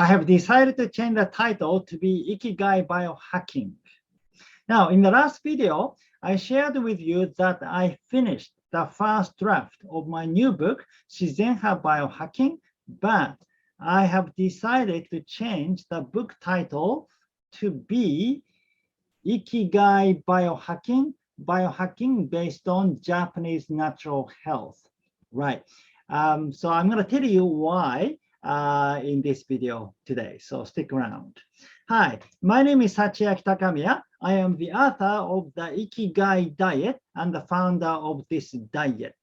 I have decided to change the title to be Ikigai Bio-Hacking. Now, in the last video, I shared with you that I finished the first draft of my new book, Shizenha Bio-Hacking, but I have decided to change the book title to be Ikigai Bio-Hacking, biohacking based on Japanese natural health. Right. So I'm going to tell you why in this video today. So stick around. Hi, my name is Sachiaki Takamiya. I am the author of the Ikigai Diet and the founder of this diet.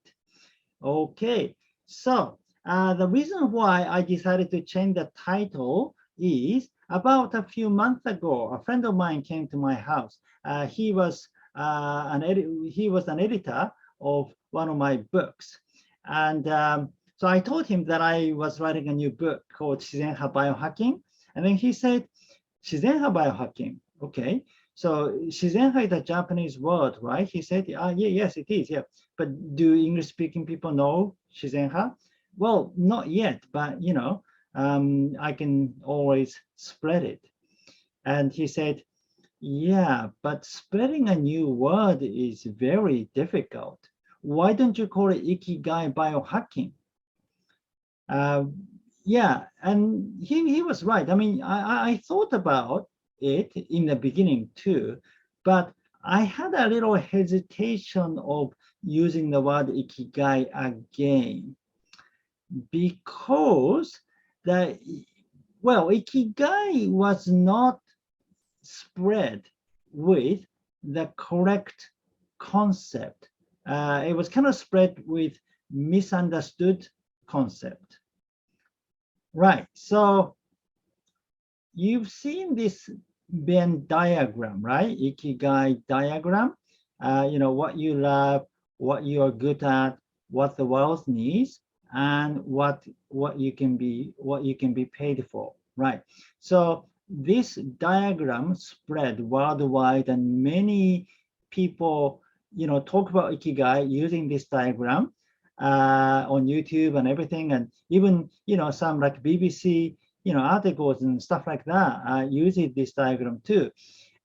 Okay, so the reason why I decided to change the title is about a few months ago, a friend of mine came to my house. He was an editor of one of my books. And so I told him that I was writing a new book called Shizenha Bio-Hacking. And then he said, Shizenha Bio-Hacking, okay. So Shizenha is a Japanese word, right? He said, yes, it is, yeah. But do English-speaking people know Shizenha? Well, not yet, but you know, I can always spread it. And he said, yeah, but spreading a new word is very difficult. Why don't you call it Ikigai Bio-Hacking? Yeah, and he was right. I mean, I thought about it in the beginning too, but I had a little hesitation of using the word Ikigai again because Ikigai was not spread with the correct concept. It was kind of spread with misunderstood concept. Right, so you've seen this Venn diagram, right? Ikigai diagram. You know, what you love, what you are good at, what the world needs, and what you can be paid for, right? So this diagram spread worldwide, and many people, you know, talk about Ikigai using this diagram on YouTube and everything, and even, you know, some like BBC, you know, articles and stuff like that using this diagram too.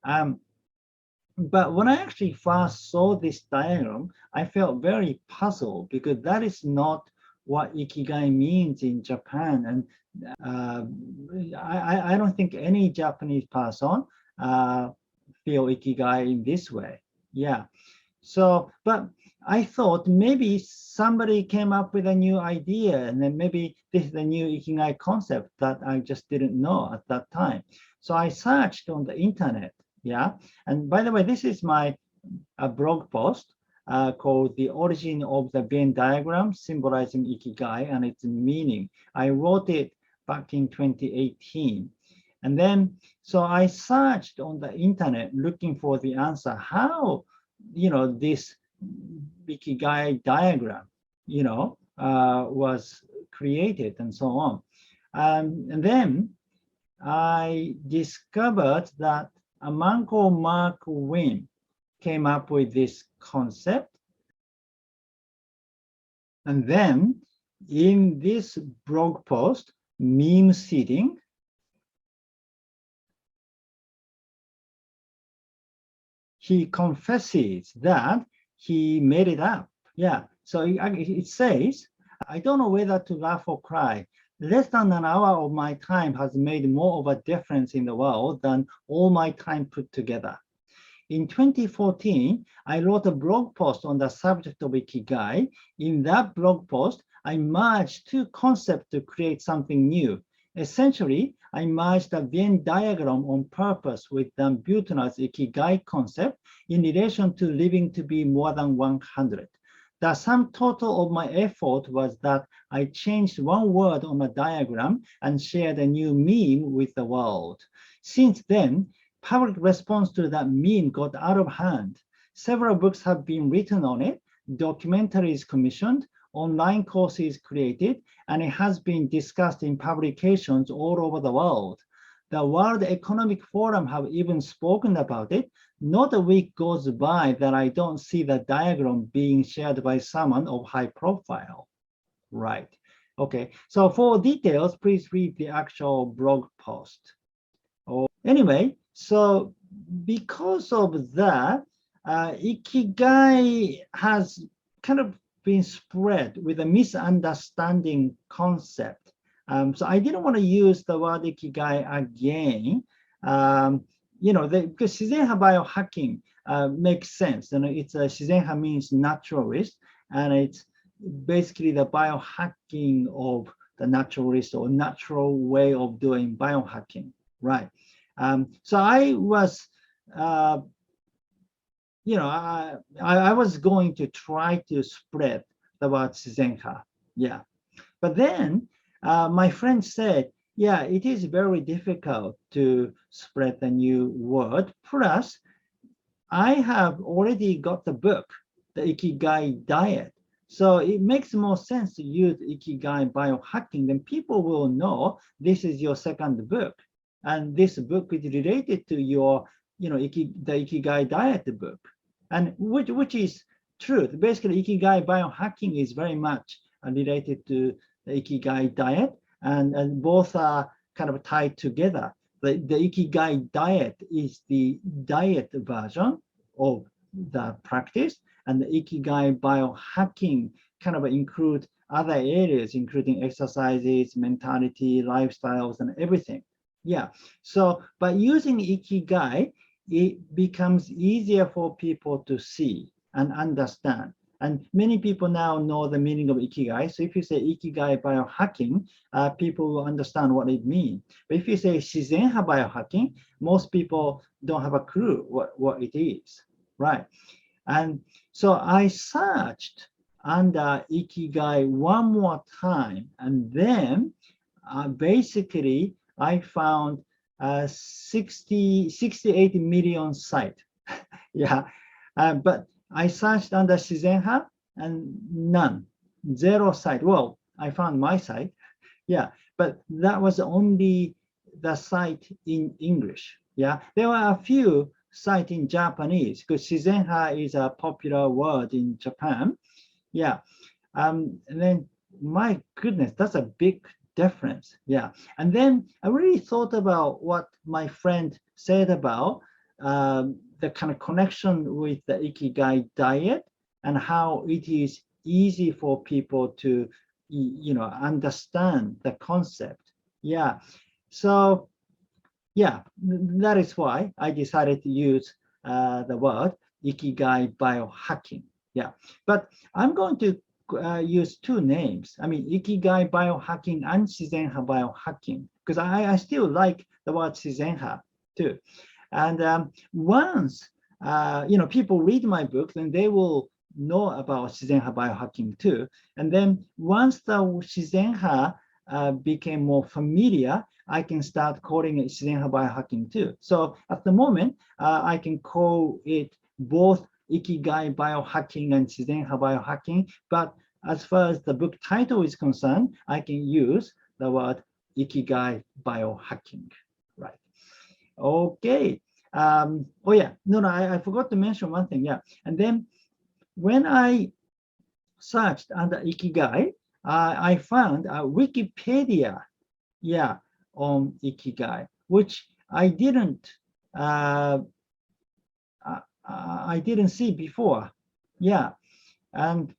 But when I actually first saw this diagram, I felt very puzzled because that is not what Ikigai means in Japan, and I don't think any Japanese person feel Ikigai in this way. Yeah. So, but I thought maybe somebody came up with a new idea, and then maybe this is a new Ikigai concept that I just didn't know at that time. So I searched on the internet, yeah. And by the way, this is my blog post called The Origin of the Venn Diagram, Symbolizing Ikigai and its Meaning. I wrote it back in 2018. And then, so I searched on the internet looking for the answer, how, you know, this Ikigai diagram, you know, was created and so on. And then I discovered that a man called Marc Winn came up with this concept. And then in this blog post, Meme Seeding, he confesses that he made it up. Yeah, so it says, I don't know whether to laugh or cry. Less than an hour of my time has made more of a difference in the world than all my time put together. In 2014, I wrote a blog post on the subject of Ikigai. In that blog post, I merged two concepts to create something new. Essentially, I merged the Venn diagram on purpose with the Buettner's Ikigai concept in relation to living to be more than 100. The sum total of my effort was that I changed one word on a diagram and shared a new meme with the world. Since then, public response to that meme got out of hand. Several books have been written on it, documentaries commissioned, online courses created, and it has been discussed in publications all over the world. The World Economic Forum have even spoken about it. Not a week goes by that I don't see the diagram being shared by someone of high profile. Right. Okay, so for details, please read the actual blog post. Anyway, so because of that, Ikigai has kind of been spread with a misunderstanding concept. So I didn't want to use the word Ikigai again. Because Shizenha Bio-Hacking makes sense. And it's Shizenha means naturalist, and it's basically the biohacking of the naturalist or natural way of doing biohacking, right? So I was, I was going to try to spread the word Shizenha, yeah. But then my friend said, yeah, it is very difficult to spread the new word. Plus, I have already got the book, the Ikigai Diet. So it makes more sense to use Ikigai Biohacking. Then people will know this is your second book. And this book is related to your, the Ikigai Diet book. And which is truth. Basically, Ikigai Biohacking is very much related to the Ikigai Diet. And both are kind of tied together. The Ikigai Diet is the diet version of the practice, and the Ikigai Biohacking kind of include other areas, including exercises, mentality, lifestyles, and everything. Yeah, so by using Ikigai, it becomes easier for people to see and understand. And many people now know the meaning of Ikigai. So if you say Ikigai Biohacking, people will understand what it means. But if you say Shizenha Biohacking, most people don't have a clue what it is, right? And so I searched under Ikigai one more time, and then basically I found 68 million sites. Yeah, but I searched under Shizenha and none, zero site. Well, I found my site, yeah, but that was only the site in English. Yeah, there were a few sites in Japanese because Shizenha is a popular word in Japan. Yeah, and then my goodness, that's a big difference. Yeah, and then I really thought about what my friend said about the kind of connection with the Ikigai diet and how it is easy for people to, understand the concept. Yeah, so yeah, that is why I decided to use the word Ikigai Biohacking. Yeah, but I'm going to use two names. I mean, Ikigai Biohacking and Shizenha Biohacking, because I still like the word Shizenha too. And once people read my book, then they will know about Shizenha Biohacking too. And then once the Shizenha became more familiar, I can start calling it Shizenha Biohacking too. So at the moment, I can call it both Ikigai Biohacking and Shizenha Biohacking. But as far as the book title is concerned, I can use the word Ikigai Biohacking, right? Okay. Oh yeah, no, I forgot to mention one thing. Yeah, and then when I searched under Ikigai, I found a Wikipedia, yeah, on Ikigai, which I didn't see before. Yeah, and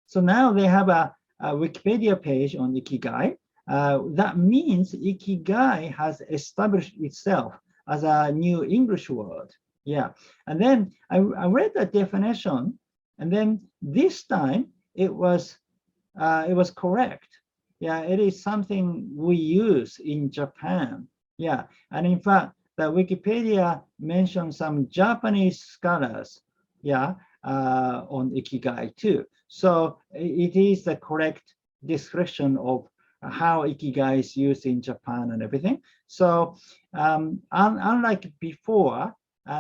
so now they have a Wikipedia page on Ikigai. That means Ikigai has established itself as a new English word. Yeah, and then I read the definition, and then this time it was correct. Yeah, it is something we use in Japan. Yeah, and in fact, the Wikipedia mentions some Japanese scholars, yeah, on Ikigai too. So it is the correct description of how Ikigai is used in Japan and everything. So unlike before,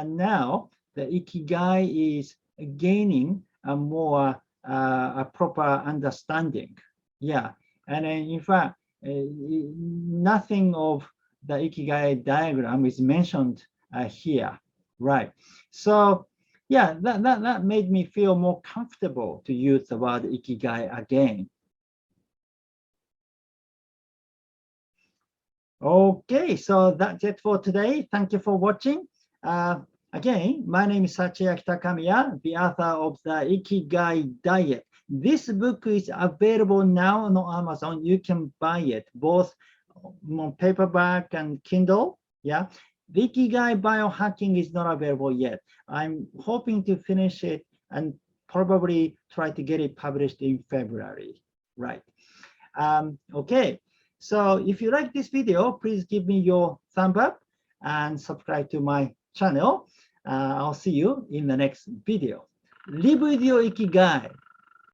now the Ikigai is gaining a more a proper understanding. Yeah, and in fact, nothing of the Ikigai diagram is mentioned here, right? So yeah, that made me feel more comfortable to use the word Ikigai again. Okay, so that's it for today. Thank you for watching. Again, my name is Sachiaki Takamiya, the author of the Ikigai Diet. This book is available now on Amazon. You can buy it both on paperback and Kindle. Yeah, the Ikigai Biohacking is not available yet. I'm hoping to finish it and probably try to get it published in February. Right. Okay. So if you like this video, please give me your thumb up and subscribe to my channel. I'll see you in the next video. Live with your Ikigai.